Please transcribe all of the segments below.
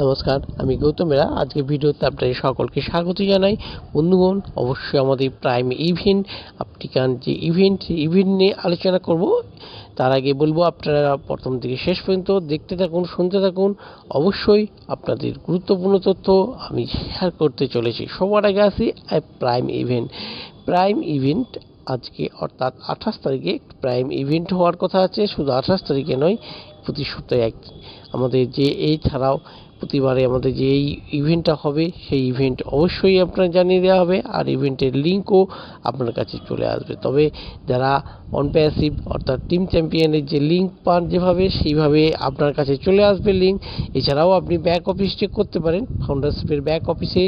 নমস্কার, আমি গৌতমেরা। আজকে ভিডিওতে আপনাদের সকলকে স্বাগত জানাই। বন্ধুগণ, অবশ্যই আমাদের প্রাইম ইভেন্ট আফ্রিকান যে ইভেন্ট নিয়ে আলোচনা করব। তার আগে বলবো, আপনারা প্রথম থেকে শেষ পর্যন্ত দেখতে থাকুন, শুনতে থাকুন। অবশ্যই আপনাদের গুরুত্বপূর্ণ তথ্য আমি শেয়ার করতে চলেছি। সবার আগে আসি প্রাইম ইভেন্ট আজকে অর্থাৎ 28 তারিখে প্রাইম ইভেন্ট হওয়ার কথা আছে। শুধু 28 তারিখে নয়, প্রতি সপ্তাহে আমাদের যে এই ছাড়াও প্রতিবারে আমাদের যে এই ইভেন্টটা হবে, সেই ইভেন্ট অবশ্যই আপনার জানিয়ে দেওয়া হবে, আর ইভেন্টের লিঙ্কও আপনার কাছে চলে আসবে। তবে যারা অন প্যাসিভ অর্থাৎ টিম চ্যাম্পিয়নের যে লিঙ্ক পান যেভাবে, সেইভাবে আপনার কাছে চলে আসবে লিঙ্ক। এছাড়াও আপনি ব্যাক অফিস চেক করতে পারেন, ফাউন্ডারশিপের ব্যাক অফিসে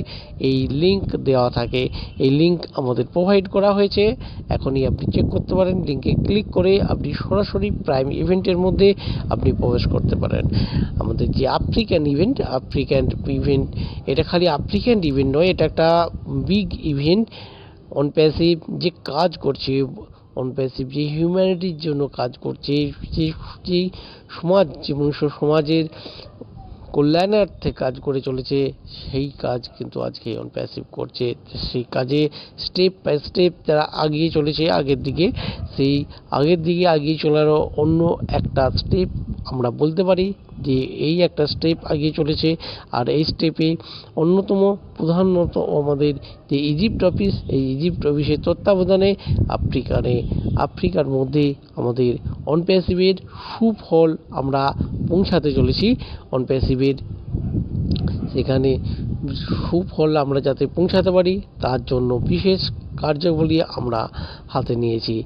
এই লিঙ্ক দেওয়া থাকে। এই লিঙ্ক আমাদের প্রোভাইড করা হয়েছে, এখনই আপনি চেক করতে পারেন। লিঙ্কে ক্লিক করে আপনি সরাসরি প্রাইম ইভেন্টের মধ্যে আপনি প্রবেশ করতে পারেন। আমাদের যে আফ্রিকান ইভেন্ট এটা খালি আফ্রিকান ইভেন্ট নয়, এটা একটা বিগ ইভেন্ট। অন প্যাসিভ যে কাজ করছে, অন প্যাসিভ যে হিউম্যানিটির জন্য কাজ করছে, যে সমাজ এবং সমাজের কল্যাণার্থে কাজ করে চলেছে, সেই কাজ কিন্তু আজকে অন প্যাসিভ করছে। সেই কাজে স্টেপ বাই স্টেপ তারা আগিয়ে চলেছে আগের দিকে। সেই আগের দিকে এগিয়ে চলারও অন্য একটা স্টেপ আমরা বলতে পারি যে এই একটা স্টেপ এগিয়ে চলেছে। আর এই স্টেপে অন্যতম প্রধানত আমাদের যে ইজিপ্ট অফিস, এই ইজিপ্ট অফিসের তত্ত্বাবধানে আফ্রিকার মধ্যে আমাদের অন প্যাসিভের সুফল আমরা পৌঁছাতে চলেছি। অন প্যাসিভের সেখানে সুফল আমরা যাতে পৌঁছাতে পারি, তার জন্য বিশেষ কার্যাবলী আমরা হাতে নিয়েছি।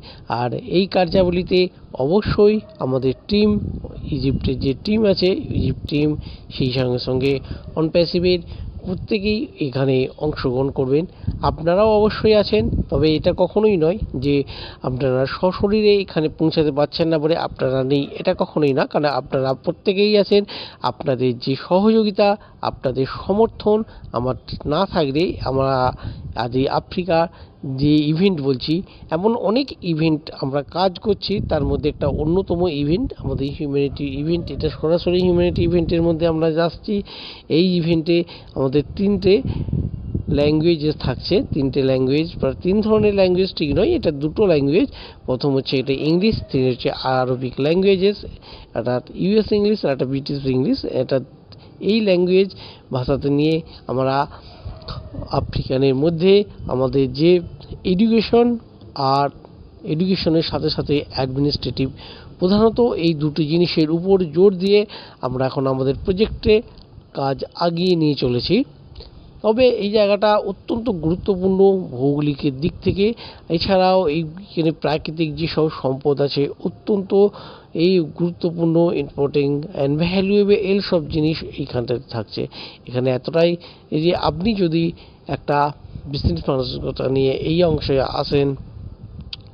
আর এই কার্যাবলীতে অবশ্যই আমাদের টিম, ইজিপ্টের যে টিম আছে, ইজিপ্ট টিম, সেই সঙ্গে সঙ্গে অন প্যাসিভের প্রত্যেকেই এখানে অংশগ্রহণ করবেন। আপনারাও অবশ্যই আছেন, তবে এটা কখনোই নয় যে আপনারা সশরীরে এখানে পৌঁছাতে পারছেন না বলে আপনারা নেই, এটা কখনোই না। কারণ আপনারা প্রত্যেকেই আছেন। আপনাদের যে সহযোগিতা, আপনাদের সমর্থন আমার না থাকলে আমরা আজ এই আফ্রিকা যে ইভেন্ট বলছি, এমন অনেক ইভেন্ট আমরা কাজ করছি। তার মধ্যে একটা অন্যতম ইভেন্ট আমাদের হিউম্যানিটি ইভেন্ট। এটা সরাসরি হিউম্যানিটি ইভেন্টের মধ্যে আমরা যাচ্ছি। এই ইভেন্টে আমাদের 3টে ল্যাঙ্গুয়েজেস থাকছে। 3টে ল্যাঙ্গুয়েজ, বা 3 ধরনের ল্যাঙ্গুয়েজ ঠিক নয়, এটা 2টো ল্যাঙ্গুয়েজ। প্রথম হচ্ছে এটা ইংলিশ, 3 হচ্ছে আরবিক ল্যাঙ্গুয়েজেস, অর্থাৎ ইউএস ইংলিশ আর একটা ব্রিটিশ ইংলিশ। এটা এই ল্যাঙ্গুয়েজ ভাষাতে নিয়ে আমরা আফ্রিকানের মধ্যে আমাদের যে এডুকেশন আর এডুকেশনের সাথে সাথে অ্যাডমিনিস্ট্রেটিভ, প্রধানত এই দুটি জিনিসের উপর জোর দিয়ে আমরা এখন আমাদের প্রজেক্টে কাজ আগিয়ে নিয়ে চলেছি। তবে এই জায়গাটা অত্যন্ত গুরুত্বপূর্ণ ভৌগোলিকের দিক থেকে। এছাড়াও এইখানে প্রাকৃতিক যেসব সম্পদ আছে, অত্যন্ত এই গুরুত্বপূর্ণ, ইম্পর্টেন্ট অ্যান্ড ভ্যালুয়েবল সব জিনিস এইখানটাতে থাকছে। এখানে এতটাই যে আপনি যদি একটা বিজনেস মানসিকতা নিয়ে এই অংশে আসেন,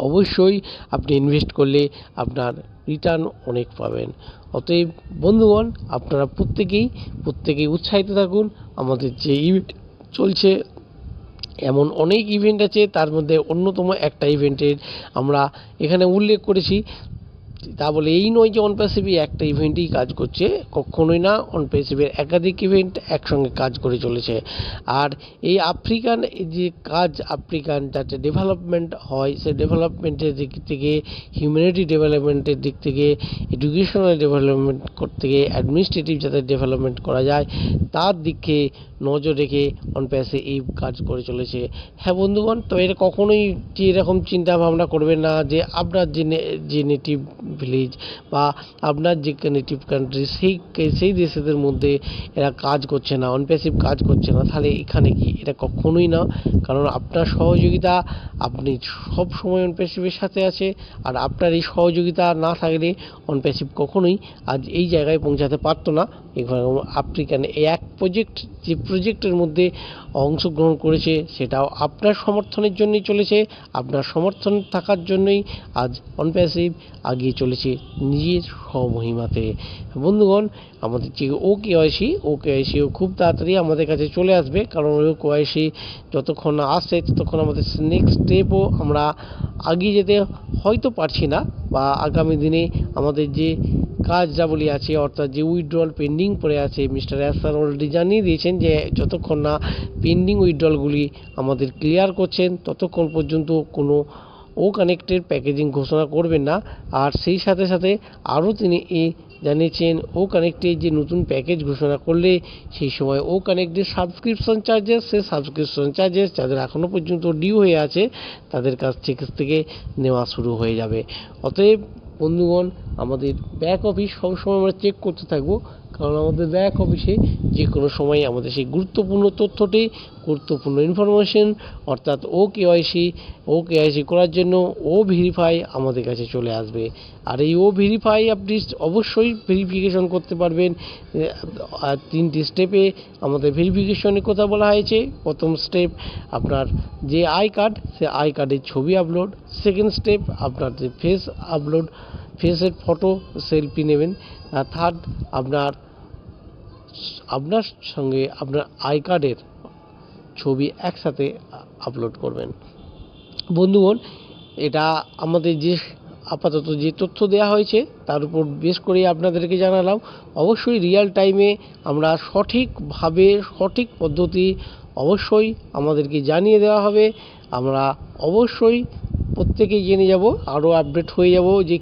অবশ্যই আপনি ইনভেস্ট করলে আপনার রিটার্ন অনেক পাবেন। অতএব বন্ধুগণ, আপনারা প্রত্যেকেই উৎসাহিত থাকুন। আমাদের যে ইভেন্ট চলছে, এমন অনেক ইভেন্ট আছে, তার মধ্যে অন্যতম একটা ইভেন্টের আমরা এখানে উল্লেখ করেছি। তা বলে এই নয় যে অন প্যাসিভে একটা ইভেন্টই কাজ করছে, কখনোই না। অন প্যাসিভের একাধিক ইভেন্ট একসঙ্গে কাজ করে চলেছে। আর এই আফ্রিকান যে কাজ, আফ্রিকান যাতে ডেভেলপমেন্ট হয়, সে ডেভেলপমেন্টের দিক থেকে, হিউম্যানিটি ডেভেলপমেন্টের দিক থেকে, এডুকেশনাল ডেভেলপমেন্ট করতে গিয়ে অ্যাডমিনিস্ট্রেটিভ যাতে ডেভেলপমেন্ট করা যায়, তার দিকে নজর রেখে অন প্যাসিভ কাজ করে চলেছে। হ্যাঁ বন্ধুগণ, তো এটা কখনোই যে এরকম চিন্তা ভাবনা করবেন না যে আপনার যে নেটিভ ভিলেজ বা আপনার যে নেটিভ কান্ট্রি, সেই দেশেদের মধ্যে এরা কাজ করছে না, অন প্যাসিভ কাজ করছে না, তাহলে এখানে কি, এটা কখনোই না। কারণ আপনার সহযোগিতা, আপনি সব সময় অন প্যাসিভের সাথে আছে। আর আপনার এই সহযোগিতা না থাকলে অন প্যাসিভ কখনোই আজ এই জায়গায় পৌঁছাতে পারতো না। এখানে আফ্রিকান এই এক প্রজেক্টের মধ্যে অংশগ্রহণ করেছে, সেটাও আপনার সমর্থনের জন্যই চলেছে। আপনার সমর্থন থাকার জন্যই আজ অন প্যাসিভ আগিয়ে চলেছে নিজের স্বমহিমাতে। বন্ধুগণ, আমাদের যে ওকেআইসিও খুব তাড়াতাড়ি আমাদের কাছে চলে আসবে। কারণ ওকেআইসি যতক্ষণ আসছে, ততক্ষণ আমাদের নেক্সট স্টেপও আমরা এগিয়ে যেতে হয়তো পারছি না, বা আগামী দিনে আমাদের যে কার্যাবলী আছে অর্থাৎ যে উইথড্রল পেন্ডিং পড়ে আছে, মিস্টার এস স্যার অলরেডি জানিয়ে দিয়েছেন যে যতক্ষণ না পেন্ডিং উইথড্রলগুলি আমাদের ক্লিয়ার করছেন ততক্ষণ পর্যন্ত কোনো ও কানেক্টের প্যাকেজিং ঘোষণা করবেন না। আর সেই সাথে সাথে আরও তিনি জানিয়েছেন ও কানেক্টের যে নতুন প্যাকেজ ঘোষণা করলে সেই সময় ও কানেক্টের সাবস্ক্রিপশন চার্জেস যাদের এখনও পর্যন্ত ডিউ হয়ে আছে তাদের কাছ থেকে নেওয়া শুরু হয়ে যাবে। অতএব বন্ধুগণ, আমাদের ব্যাক অফিস সবসময় আমরা চেক করতে থাকবো, কারণ আমাদের ব্যাক অফিসে যে কোনো সময় আমাদের সেই গুরুত্বপূর্ণ তথ্যটি, গুরুত্বপূর্ণ ইনফরমেশন অর্থাৎ ও কেওয়াইসি করার জন্য ও ভেরিফাই আমাদের কাছে চলে আসবে। আর এই ও ভেরিফাই আপনি অবশ্যই ভেরিফিকেশন করতে পারবেন। আর 3টি স্টেপে আমাদের ভেরিফিকেশনের কথা বলা হয়েছে। প্রথম স্টেপ আপনার যে আই কার্ড, সে আই কার্ডের ছবি আপলোড। সেকেন্ড স্টেপ আপনার যে ফেসের ফটো সেলফি নেবেন। আর থার্ড আপনার সঙ্গে আপনার আই কার্ডের ছবি একসাথে আপলোড করবেন। বন্ধুগণ, এটা আমাদের যে আপাতত যে তথ্য দেওয়া হয়েছে তার উপর বেশ করে আপনাদেরকে জানালাম। অবশ্যই রিয়েল টাইমে আমরা সঠিকভাবে সঠিক পদ্ধতি অবশ্যই আমাদেরকে জানিয়ে দেওয়া হবে। আমরা অবশ্যই প্রত্যেকেই জেনে যাব, আরও আপডেট হয়ে যাব যে